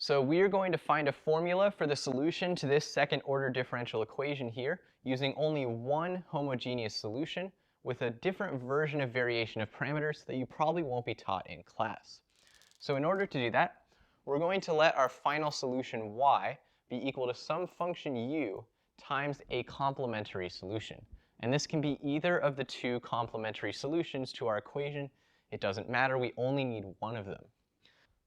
So we are going to find a formula for the solution to this second order differential equation here using only one homogeneous solution with a different version of variation of parameters that you probably won't be taught in class. So in order to do that, we're going to let our final solution y be equal to some function u times a complementary solution. And this can be either of the two complementary solutions to our equation. It doesn't matter, we only need one of them.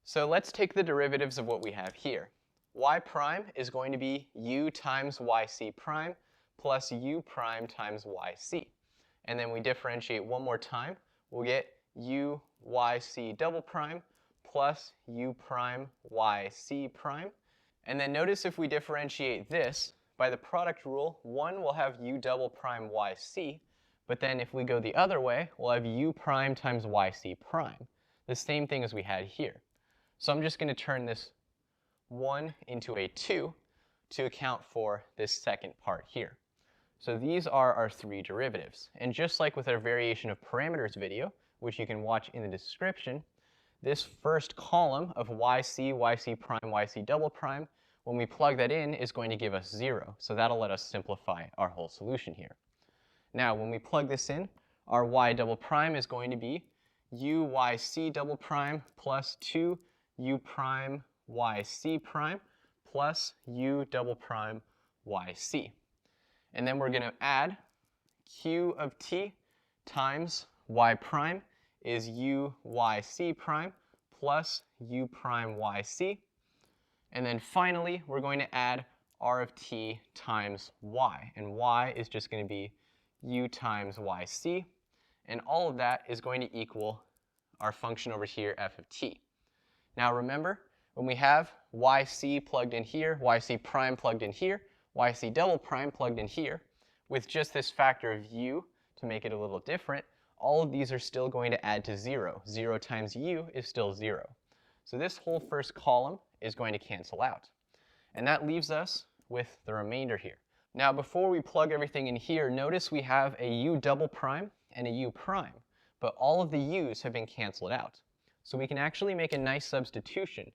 So let's take the derivatives of what we have here. Y prime is going to be u times yc prime plus u prime times yc. And then we differentiate one more time, we'll get u yc double prime plus u prime yc prime. And then notice if we differentiate this, by the product rule, one will have u double prime yc, but then if we go the other way, we'll have u prime times yc prime. The same thing as we had here. So I'm just going to turn this 1 into a 2 to account for this second part here. So these are our three derivatives. And just like with our variation of parameters video, which you can watch in the description, this first column of yc, yc prime, yc double prime, when we plug that in, is going to give us 0. So that'll let us simplify our whole solution here. Now, when we plug this in, our y double prime is going to be u yc double prime plus 2 u prime yc prime plus u double prime yc. And then we're going to add q of t times y prime is u yc prime plus u prime yc. And then finally, we're going to add r of t times y. And y is just going to be u times yc. And all of that is going to equal our function over here, f of t. Now remember, when we have yc plugged in here, yc prime plugged in here, yc double prime plugged in here, with just this factor of u to make it a little different, all of these are still going to add to 0. 0 times u is still 0. So this whole first column is going to cancel out. And that leaves us with the remainder here. Now before we plug everything in here, notice we have a u double prime and a u prime, but all of the u's have been canceled out. So we can actually make a nice substitution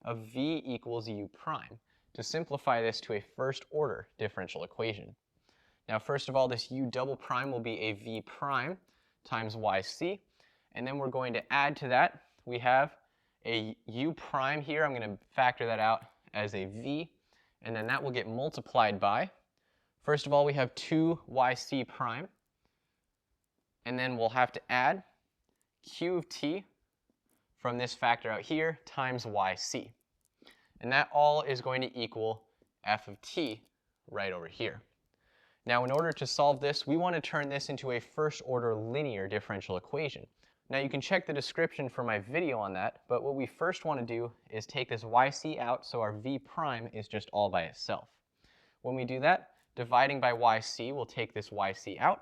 of v equals u prime to simplify this to a first order differential equation. Now first of all, this u double prime will be a v prime times yc, and then we're going to add to that, we have a u prime here. I'm going to factor that out as a v, and then that will get multiplied by, first of all, we have 2 yc prime, and then we'll have to add q of t from this factor out here times yc. And that all is going to equal f of t right over here. Now in order to solve this, we want to turn this into a first order linear differential equation. Now you can check the description for my video on that, but what we first want to do is take this yc out so our v prime is just all by itself. When we do that, dividing by yc, we'll take this yc out.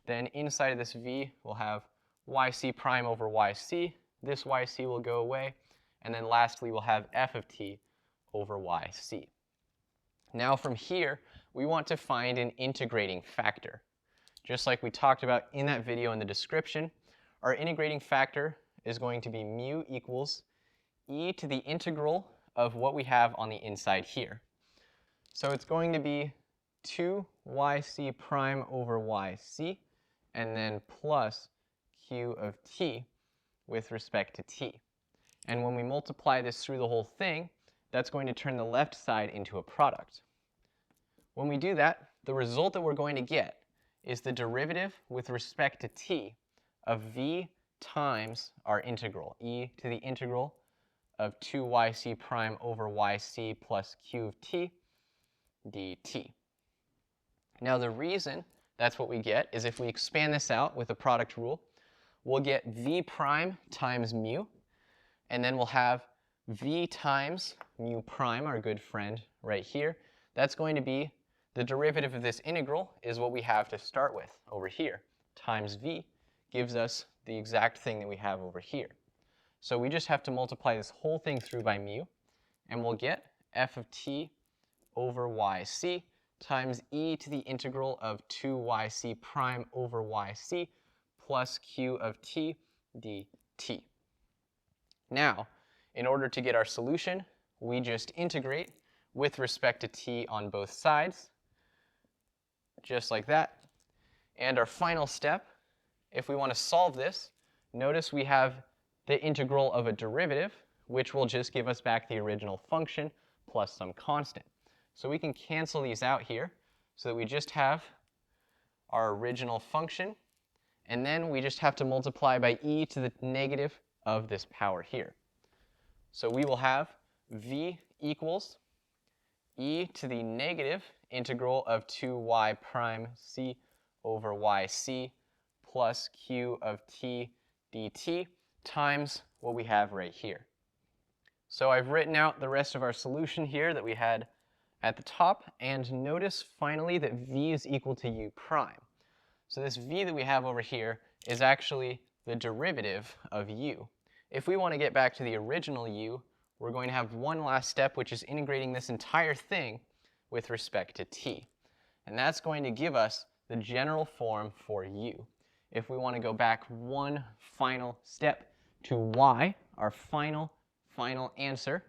Then inside of this v, we'll have yc prime over yc. This yc will go away. And then lastly, we'll have f of t over yc. Now from here, we want to find an integrating factor. Just like we talked about in that video in the description, our integrating factor is going to be mu equals e to the integral of what we have on the inside here. So it's going to be 2 yc prime over yc, and then plus q of t with respect to t. And when we multiply this through the whole thing, that's going to turn the left side into a product. When we do that, the result that we're going to get is the derivative with respect to t of v times our integral, e to the integral of 2 yc prime over yc plus q of t dt. Now the reason that's what we get is if we expand this out with the product rule, we'll get v prime times mu, and then we'll have v times mu prime, our good friend right here. That's going to be the derivative of this integral is what we have to start with over here. Times v gives us the exact thing that we have over here. So we just have to multiply this whole thing through by mu, and we'll get f of t over yc times e to the integral of 2 yc prime over yc plus q of t dt. Now, in order to get our solution, we just integrate with respect to t on both sides, just like that. And our final step, if we want to solve this, notice we have the integral of a derivative, which will just give us back the original function plus some constant. So we can cancel these out here so that we just have our original function, and then we just have to multiply by e to the negative of this power here. So we will have v equals e to the negative integral of 2y prime c over yc plus q of t dt times what we have right here. So I've written out the rest of our solution here that we had at the top, and notice finally that v is equal to u prime. So this v that we have over here is actually the derivative of u. If we want to get back to the original u, we're going to have one last step, which is integrating this entire thing with respect to t. And that's going to give us the general form for u. If we want to go back one final step to y, our final answer,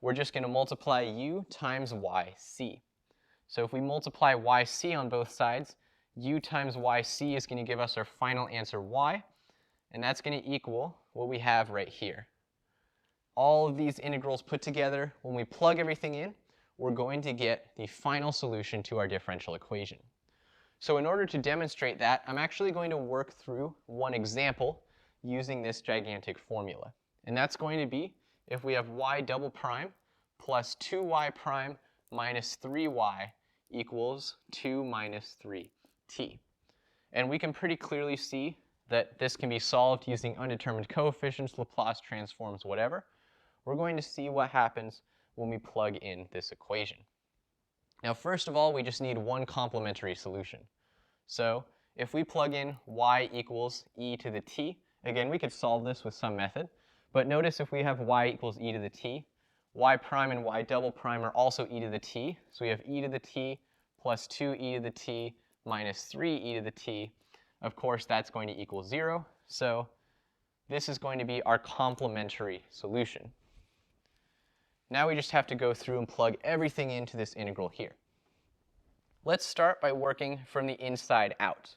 we're just going to multiply u times yc. So if we multiply yc on both sides, u times yc is going to give us our final answer y, and that's going to equal what we have right here. All of these integrals put together, when we plug everything in, we're going to get the final solution to our differential equation. So in order to demonstrate that, I'm actually going to work through one example using this gigantic formula. And that's going to be if we have y double prime plus 2y prime minus 3y equals 2 minus 3t. And we can pretty clearly see that this can be solved using undetermined coefficients, Laplace transforms, whatever. We're going to see what happens when we plug in this equation. Now, first of all, we just need one complementary solution. So if we plug in y equals e to the t, again, we could solve this with some method, but notice if we have y equals e to the t, y prime and y double prime are also e to the t, so we have e to the t plus 2e to the t minus 3e to the t. Of course, that's going to equal 0, so this is going to be our complementary solution. Now we just have to go through and plug everything into this integral here. Let's start by working from the inside out.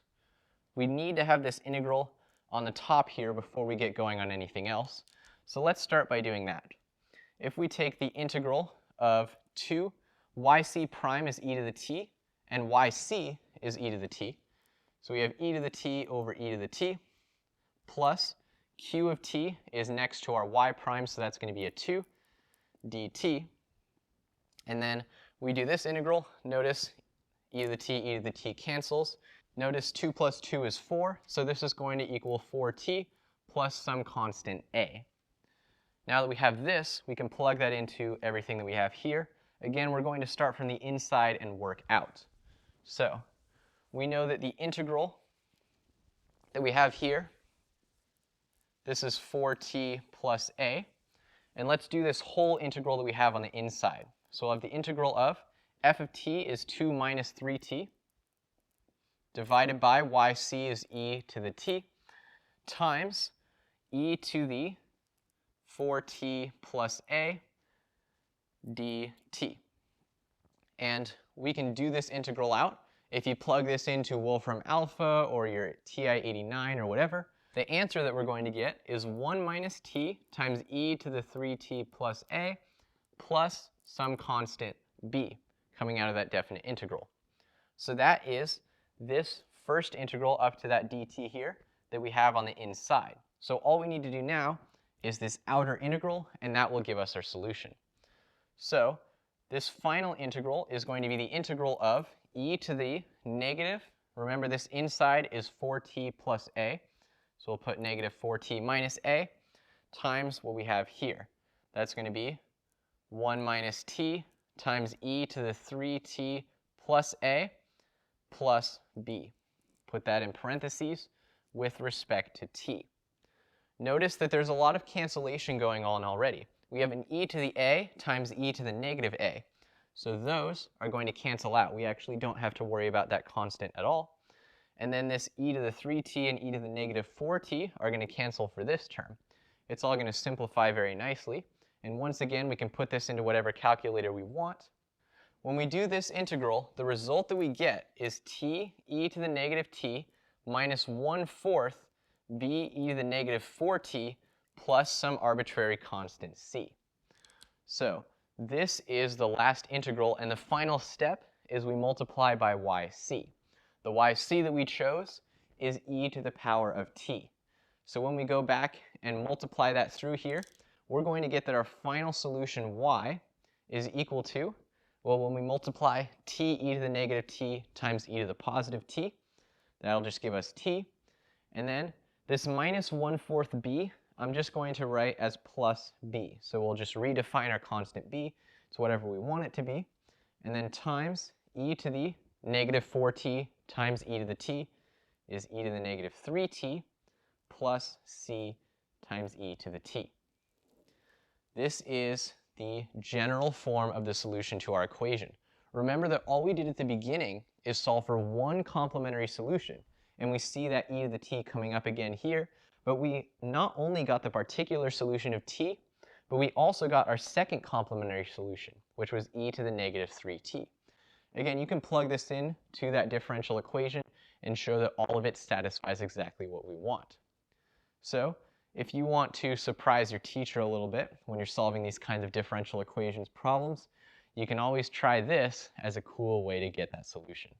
We need to have this integral on the top here before we get going on anything else. So let's start by doing that. If we take the integral of 2 yc prime is e to the t, and yc is e to the t, so we have e to the t over e to the t, plus q of t is next to our y prime, so that's going to be a 2 dt. And then we do this integral. Notice e to the t cancels. Notice 2 plus 2 is 4, so this is going to equal 4t plus some constant a. Now that we have this, we can plug that into everything that we have here. Again, we're going to start from the inside and work out. So we know that the integral that we have here, this is 4t plus a. And let's do this whole integral that we have on the inside. So we'll have the integral of f of t is 2 minus 3t divided by yc is e to the t times e to the 4t plus a dt. And we can do this integral out. If you plug this into Wolfram Alpha or your TI-89 or whatever, the answer that we're going to get is 1 minus t times e to the 3t plus a plus some constant b coming out of that definite integral. So that is this first integral up to that dt here that we have on the inside. So all we need to do now is this outer integral, and that will give us our solution. So this final integral is going to be the integral of e to the negative, remember this inside is 4t plus a, so we'll put negative 4t minus a times what we have here. That's going to be 1 minus t times e to the 3t plus a plus b. Put that in parentheses with respect to t. Notice that there's a lot of cancellation going on already. We have an e to the a times e to the negative a. So those are going to cancel out. We actually don't have to worry about that constant at all. And then this e to the 3t and e to the negative 4t are going to cancel for this term. It's all going to simplify very nicely. And once again, we can put this into whatever calculator we want. When we do this integral, the result that we get is t e to the negative t minus 1/4 b e to the negative 4t plus some arbitrary constant c. So this is the last integral, and the final step is we multiply by yc. The yc that we chose is e to the power of t. So when we go back and multiply that through here, we're going to get that our final solution y is equal to, well, when we multiply t e to the negative t times e to the positive t, that'll just give us t. And then this minus 1/4 b, I'm just going to write as plus b. So we'll just redefine our constant b. It's whatever we want it to be. And then times e to the negative 4t times e to the t is e to the negative 3t plus c times e to the t. This is the general form of the solution to our equation. Remember that all we did at the beginning is solve for one complementary solution, and we see that e to the t coming up again here, but we not only got the particular solution of t, but we also got our second complementary solution, which was e to the negative 3t. Again, you can plug this in to that differential equation and show that all of it satisfies exactly what we want. So if you want to surprise your teacher a little bit when you're solving these kinds of differential equations problems, you can always try this as a cool way to get that solution.